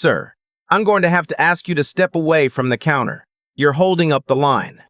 Sir, I'm going to have to ask you to step away from the counter. You're holding up the line.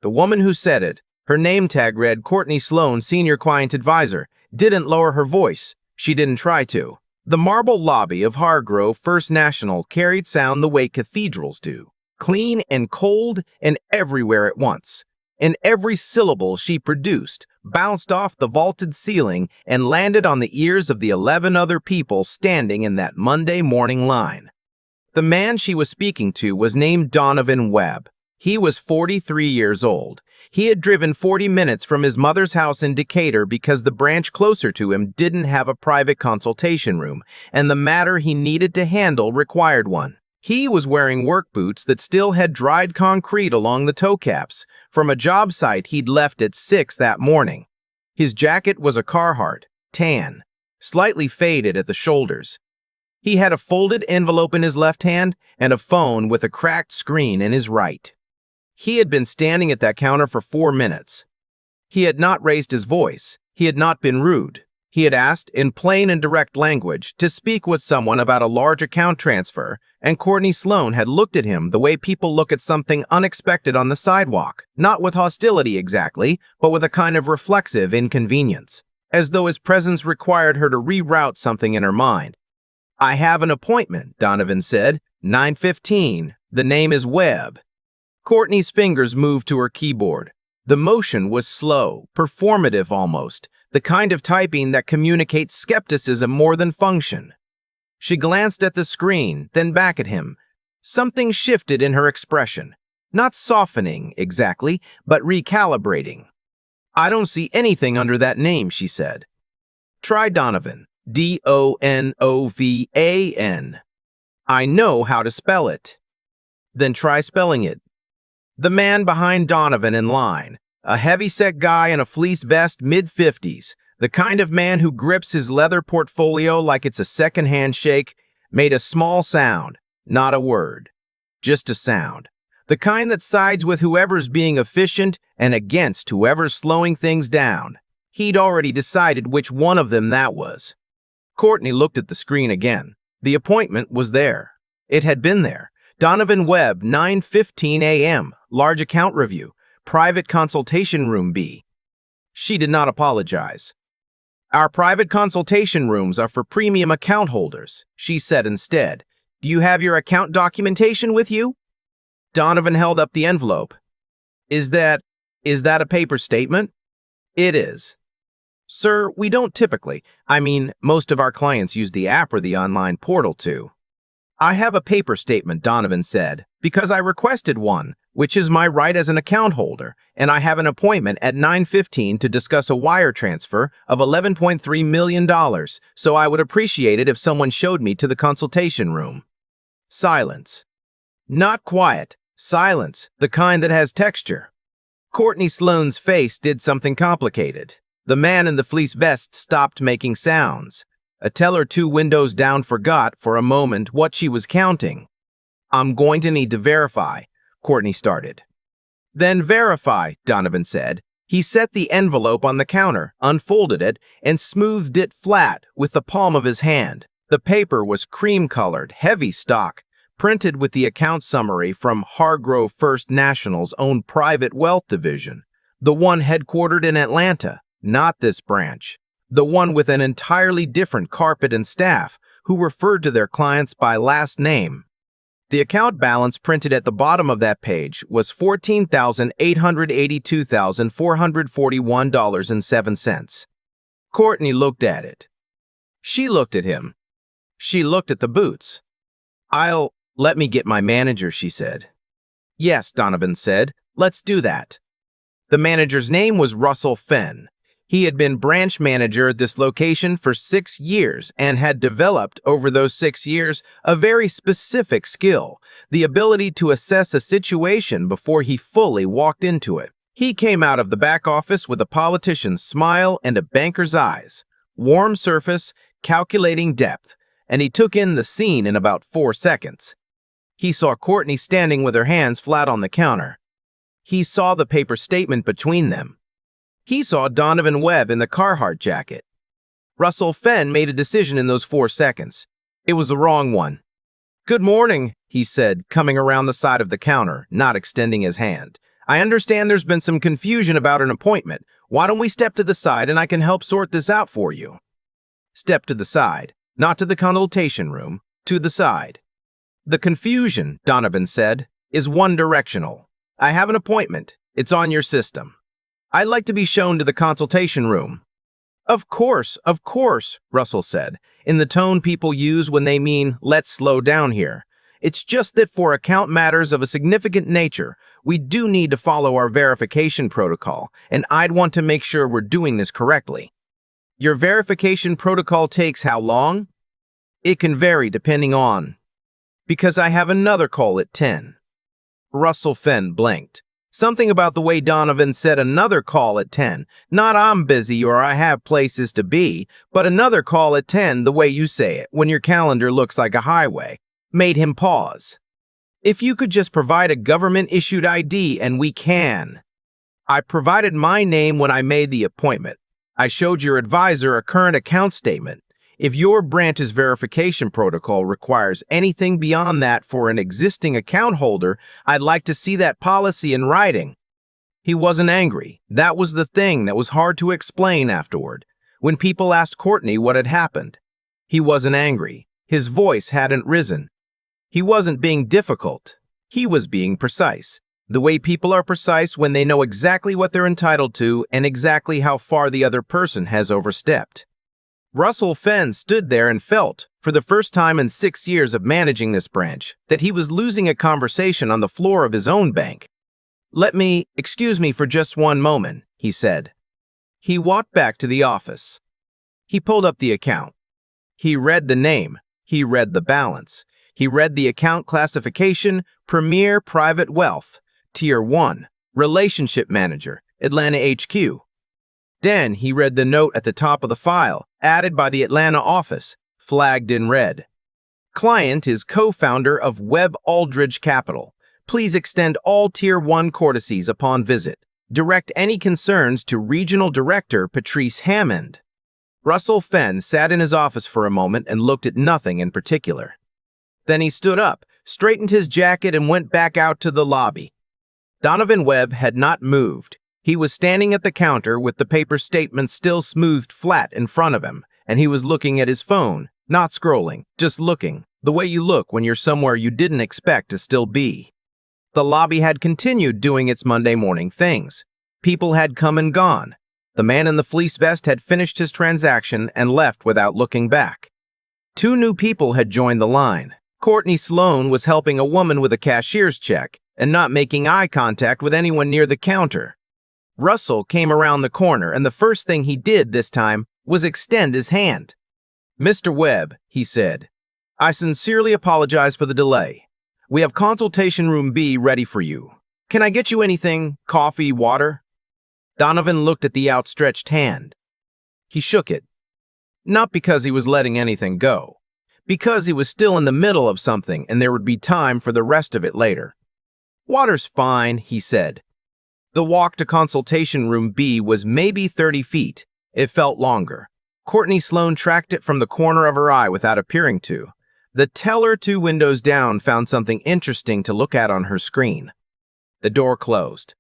The woman who said it, her name tag read Courtney Sloan, Senior Client Advisor, didn't lower her voice. She didn't try to. The marble lobby of Hargrove First National carried sound the way cathedrals do, clean and cold and everywhere at once. And every syllable she produced bounced off the vaulted ceiling and landed on the ears of the 11 other people standing in that Monday morning line. The man she was speaking to was named Donovan Webb. He was 43 years old. He had driven 40 minutes from his mother's house in Decatur because the branch closer to him didn't have a private consultation room, and the matter he needed to handle required one. He was wearing work boots that still had dried concrete along the toe caps from a job site he'd left at 6 that morning. His jacket was a Carhartt, tan, slightly faded at the shoulders. He had a folded envelope in his left hand and a phone with a cracked screen in his right. He had been standing at that counter for 4 minutes. He had not raised his voice. He had not been rude. He had asked, in plain and direct language, to speak with someone about a large account transfer, and Courtney Sloan had looked at him the way people look at something unexpected on the sidewalk, not with hostility exactly, but with a kind of reflexive inconvenience, as though his presence required her to reroute something in her mind. "I have an appointment," Donovan said. 9:15. The name is Webb. Courtney's fingers moved to her keyboard. The motion was slow, performative almost, the kind of typing that communicates skepticism more than function. She glanced at the screen, then back at him. Something shifted in her expression. Not softening, exactly, but recalibrating. "I don't see anything under that name," she said. "Try Donovan. Donovan. I know how to spell it." "Then try spelling it." The man behind Donovan in line, a heavy-set guy in a fleece vest, mid-50s, the kind of man who grips his leather portfolio like it's a second handshake, made a small sound, not a word, just a sound. The kind that sides with whoever's being efficient and against whoever's slowing things down. He'd already decided which one of them that was. Courtney looked at the screen again. The appointment was there. It had been there. Donovan Webb, 9:15 a.m., large account review, private consultation room B. She did not apologize. "Our private consultation rooms are for premium account holders," she said instead. "Do you have your account documentation with you?" Donovan held up the envelope. Is that a paper statement?" "It is." "Sir, we don't typically. Most of our clients use the app or the online portal too." "I have a paper statement," Donovan said, "because I requested one, which is my right as an account holder, and I have an appointment at 9:15 to discuss a wire transfer of $11.3 million, so I would appreciate it if someone showed me to the consultation room." Silence. Not quiet. Silence, the kind that has texture. Courtney Sloan's face did something complicated. The man in the fleece vest stopped making sounds. A teller 2 windows down forgot for a moment what she was counting. "I'm going to need to verify," Courtney started. "Then verify," Donovan said. He set the envelope on the counter, unfolded it, and smoothed it flat with the palm of his hand. The paper was cream-colored, heavy stock, printed with the account summary from Hargrove First National's own private wealth division, the one headquartered in Atlanta, not this branch. The one with an entirely different carpet and staff, who referred to their clients by last name. The account balance printed at the bottom of that page was $14,882,441.07. Courtney looked at it. She looked at him. She looked at the boots. Let me get my manager," she said. "Yes," Donovan said. "Let's do that." The manager's name was Russell Fenn. He had been branch manager at this location for 6 years and had developed over those 6 years a very specific skill, the ability to assess a situation before he fully walked into it. He came out of the back office with a politician's smile and a banker's eyes, warm surface, calculating depth, and he took in the scene in about 4 seconds. He saw Courtney standing with her hands flat on the counter. He saw the paper statement between them. He saw Donovan Webb in the Carhartt jacket. Russell Fenn made a decision in those 4 seconds. It was the wrong one. Good morning, he said, coming around the side of the counter, not extending his hand. I understand there's been some confusion about an appointment. Why don't we step to the side and I can help sort this out for you? Step to the side, not to the consultation room, to the side. The confusion, Donovan said, is one-directional. I have an appointment. It's on your system. I'd like to be shown to the consultation room. Of course, Russell said, in the tone people use when they mean, let's slow down here. It's just that for account matters of a significant nature, we do need to follow our verification protocol, and I'd want to make sure we're doing this correctly. Your verification protocol takes how long? It can vary depending on... Because I have another call at 10. Russell Fenn blinked. Something about the way Donovan said another call at 10. Not I'm busy or I have places to be, but another call at 10 the way you say it when your calendar looks like a highway, made him pause. If you could just provide a government-issued ID and we can. I provided my name when I made the appointment. I showed your advisor a current account statement. If your branch's verification protocol requires anything beyond that for an existing account holder, I'd like to see that policy in writing. He wasn't angry. That was the thing that was hard to explain afterward, when people asked Courtney what had happened. He wasn't angry. His voice hadn't risen. He wasn't being difficult. He was being precise. The way people are precise when they know exactly what they're entitled to and exactly how far the other person has overstepped. Russell Fenn stood there and felt, for the first time in 6 years of managing this branch, that he was losing a conversation on the floor of his own bank. Excuse me for just one moment, he said. He walked back to the office. He pulled up the account. He read the name. He read the balance. He read the account classification, Premier Private Wealth, Tier 1, Relationship Manager, Atlanta HQ. Then he read the note at the top of the file, added by the Atlanta office, flagged in red. Client is co-founder of Webb Aldridge Capital. Please extend all Tier 1 courtesies upon visit. Direct any concerns to Regional Director Patrice Hammond. Russell Fenn sat in his office for a moment and looked at nothing in particular. Then he stood up, straightened his jacket, and went back out to the lobby. Donovan Webb had not moved. He was standing at the counter with the paper statement still smoothed flat in front of him, and he was looking at his phone, not scrolling, just looking, the way you look when you're somewhere you didn't expect to still be. The lobby had continued doing its Monday morning things. People had come and gone. The man in the fleece vest had finished his transaction and left without looking back. 2 new people had joined the line. Courtney Sloan was helping a woman with a cashier's check and not making eye contact with anyone near the counter. Russell came around the corner, and the first thing he did this time was extend his hand. Mr. Webb, he said, I sincerely apologize for the delay. We have consultation room B ready for you. Can I get you anything? Coffee, water? Donovan looked at the outstretched hand. He shook it. Not because he was letting anything go. Because he was still in the middle of something and there would be time for the rest of it later. Water's fine, he said. The walk to consultation room B was maybe 30 feet. It felt longer. Courtney Sloan tracked it from the corner of her eye without appearing to. The teller 2 windows down found something interesting to look at on her screen. The door closed.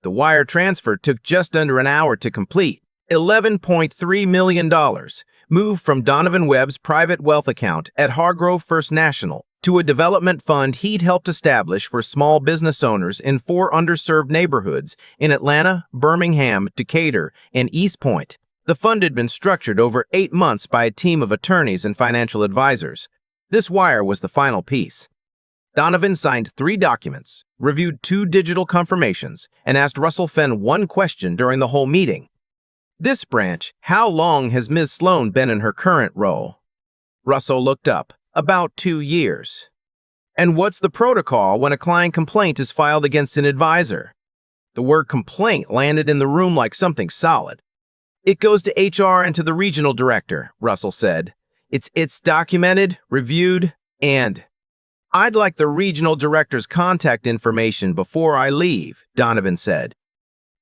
The wire transfer took just under an hour to complete. $11.3 million moved from Donovan Webb's private wealth account at Hargrove First National to a development fund he'd helped establish for small business owners in 4 underserved neighborhoods in Atlanta, Birmingham, Decatur, and East Point. The fund had been structured over 8 months by a team of attorneys and financial advisors. This wire was the final piece. Donovan signed 3 documents, reviewed 2 digital confirmations, and asked Russell Fenn one question during the whole meeting. This branch, how long has Ms. Sloan been in her current role? Russell looked up. About 2 years. And what's the protocol when a client complaint is filed against an advisor? The word complaint landed in the room like something solid. It goes to HR and to the regional director, Russell said. It's documented, reviewed, and... I'd like the regional director's contact information before I leave, Donovan said.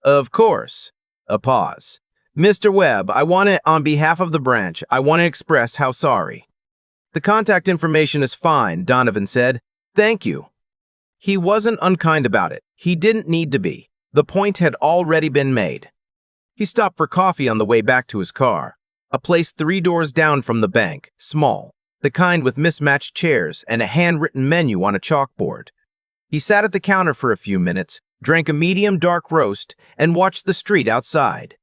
Of course. A pause. Mr. Webb, on behalf of the branch, I want to express how sorry. The contact information is fine, Donovan said. Thank you. He wasn't unkind about it. He didn't need to be. The point had already been made. He stopped for coffee on the way back to his car. A place 3 doors down from the bank, small, the kind with mismatched chairs and a handwritten menu on a chalkboard. He sat at the counter for a few minutes, drank a medium dark roast, and watched the street outside.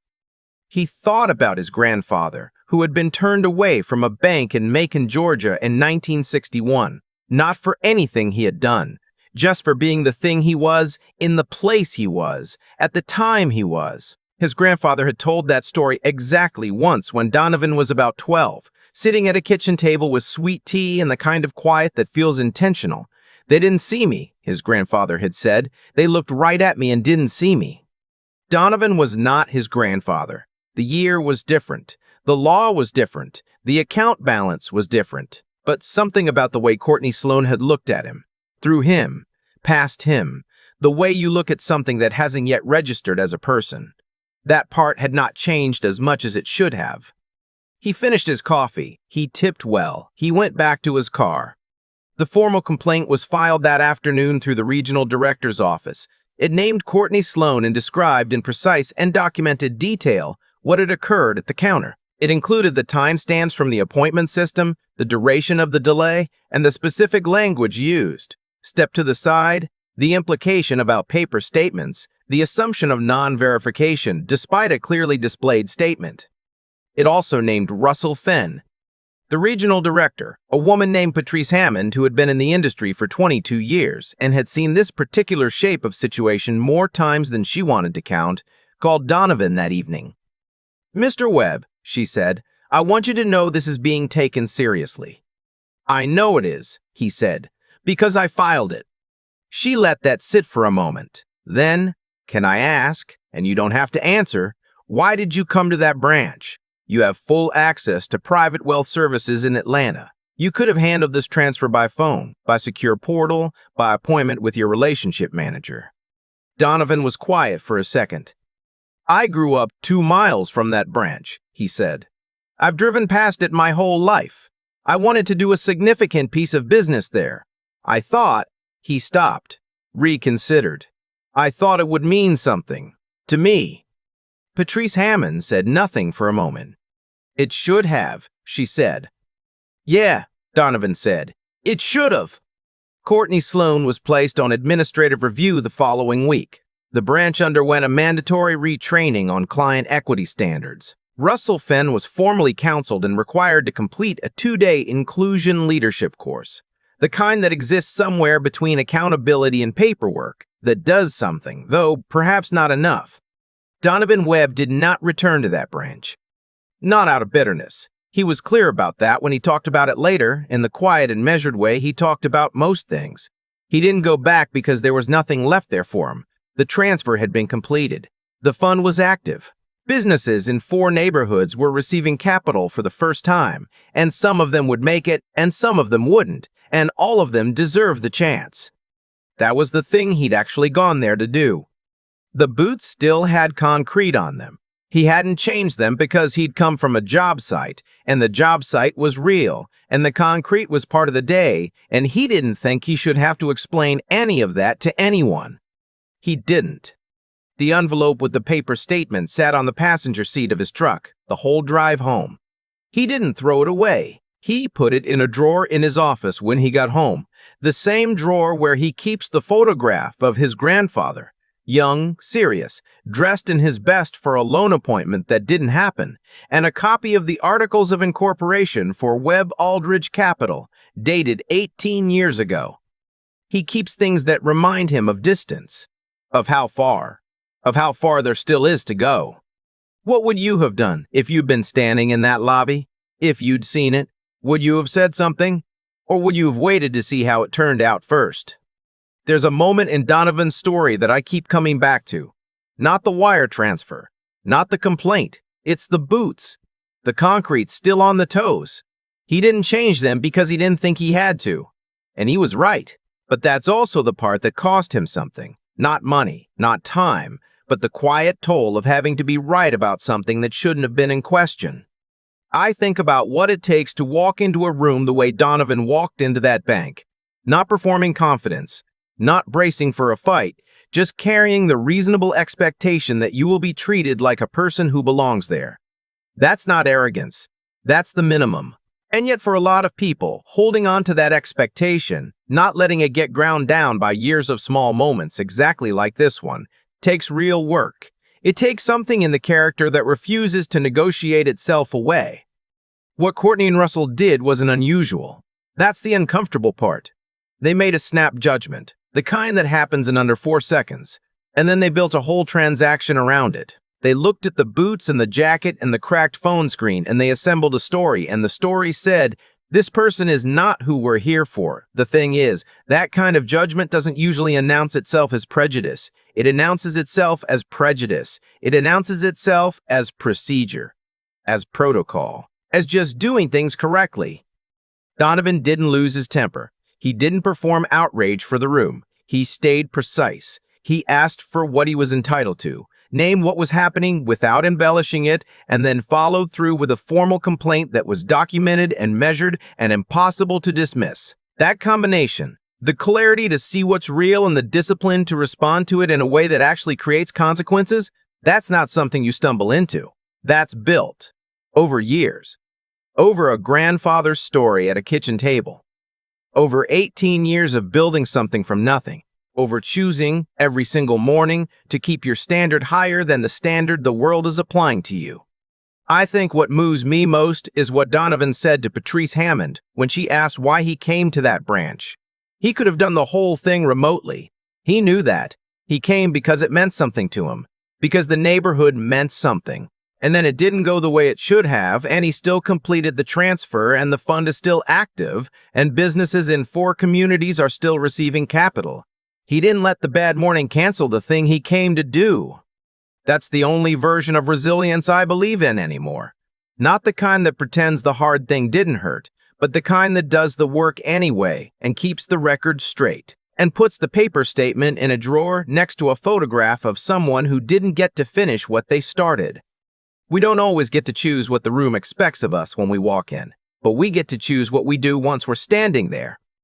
He thought about his grandfather, who had been turned away from a bank in Macon, Georgia in 1961, not for anything he had done, just for being the thing he was, in the place he was, at the time he was. His grandfather had told that story exactly once when Donovan was about 12, sitting at a kitchen table with sweet tea and the kind of quiet that feels intentional. They didn't see me, his grandfather had said. They looked right at me and didn't see me. Donovan was not his grandfather. The year was different. The law was different. The account balance was different. But something about the way Courtney Sloan had looked at him, through him, past him, the way you look at something that hasn't yet registered as a person. That part had not changed as much as it should have. He finished his coffee. He tipped well. He went back to his car. The formal complaint was filed that afternoon through the regional director's office. It named Courtney Sloan and described in precise and documented detail what had occurred at the counter. It included the timestamps from the appointment system, the duration of the delay, and the specific language used. Step to the side, the implication about paper statements, the assumption of non-verification despite a clearly displayed statement. It also named Russell Fenn, the regional director, a woman named Patrice Hammond who had been in the industry for 22 years and had seen this particular shape of situation more times than she wanted to count, called Donovan that evening. Mr. Webb, she said, I want you to know this is being taken seriously. I know it is, he said, because I filed it. She let that sit for a moment. Then, can I ask, and you don't have to answer, why did you come to that branch? You have full access to private wealth services in Atlanta. You could have handled this transfer by phone, by secure portal, by appointment with your relationship manager. Donovan was quiet for a second. I grew up 2 miles from that branch, he said. I've driven past it my whole life. I wanted to do a significant piece of business there. I thought, he stopped, reconsidered. I thought it would mean something. To me. Patrice Hammond said nothing for a moment. It should have, she said. Yeah, Donovan said. It should have. Courtney Sloan was placed on administrative review the following week. The branch underwent a mandatory retraining on client equity standards. Russell Fenn was formally counseled and required to complete a 2-day inclusion leadership course, the kind that exists somewhere between accountability and paperwork, that does something, though perhaps not enough. Donovan Webb did not return to that branch. Not out of bitterness. He was clear about that when he talked about it later, in the quiet and measured way he talked about most things. He didn't go back because there was nothing left there for him. The transfer had been completed. The fund was active. Businesses in 4 neighborhoods were receiving capital for the first time, and some of them would make it, and some of them wouldn't, and all of them deserved the chance. That was the thing he'd actually gone there to do. The boots still had concrete on them. He hadn't changed them because he'd come from a job site, and the job site was real, and the concrete was part of the day, and he didn't think he should have to explain any of that to anyone. He didn't. The envelope with the paper statement sat on the passenger seat of his truck the whole drive home. He didn't throw it away. He put it in a drawer in his office when he got home, the same drawer where he keeps the photograph of his grandfather, young, serious, dressed in his best for a loan appointment that didn't happen, and a copy of the Articles of Incorporation for Webb Aldridge Capital, dated 18 years ago. He keeps things that remind him of distance. Of how far there still is to go. What would you have done if you'd been standing in that lobby? If you'd seen it, would you have said something? Or would you have waited to see how it turned out first? There's a moment in Donovan's story that I keep coming back to. Not the wire transfer, not the complaint, it's the boots. The concrete's still on the toes. He didn't change them because he didn't think he had to. And he was right. But that's also the part that cost him something. Not money, not time, but the quiet toll of having to be right about something that shouldn't have been in question. I think about what it takes to walk into a room the way Donovan walked into that bank. Not performing confidence, not bracing for a fight, just carrying the reasonable expectation that you will be treated like a person who belongs there. That's not arrogance. That's the minimum. And yet for a lot of people, holding on to that expectation, not letting it get ground down by years of small moments exactly like this one, takes real work. It takes something in the character that refuses to negotiate itself away. What Courtney and Russell did wasn't unusual. That's the uncomfortable part. They made a snap judgment, the kind that happens in under 4 seconds, and then they built a whole transaction around it. They looked at the boots and the jacket and the cracked phone screen, and they assembled a story, and the story said, this person is not who we're here for. The thing is, that kind of judgment doesn't usually announce itself as prejudice. It announces itself as prejudice. It announces itself as procedure, as protocol, as just doing things correctly. Donovan didn't lose his temper. He didn't perform outrage for the room. He stayed precise. He asked for what he was entitled to, named what was happening without embellishing it, and then followed through with a formal complaint that was documented and measured and impossible to dismiss. That combination, the clarity to see what's real and the discipline to respond to it in a way that actually creates consequences, that's not something you stumble into. That's built over years, over a grandfather's story at a kitchen table, over 18 years of building something from nothing, over choosing every single morning to keep your standard higher than the standard the world is applying to you. I think what moves me most is what Donovan said to Patrice Hammond when she asked why he came to that branch. He could have done the whole thing remotely. He knew that. He came because it meant something to him, because the neighborhood meant something. And then it didn't go the way it should have, and he still completed the transfer, and the fund is still active, and businesses in 4 communities are still receiving capital. He didn't let the bad morning cancel the thing he came to do. That's the only version of resilience I believe in anymore. Not the kind that pretends the hard thing didn't hurt, but the kind that does the work anyway and keeps the record straight and puts the paper statement in a drawer next to a photograph of someone who didn't get to finish what they started. We don't always get to choose what the room expects of us when we walk in, but we get to choose what we do once we're standing there.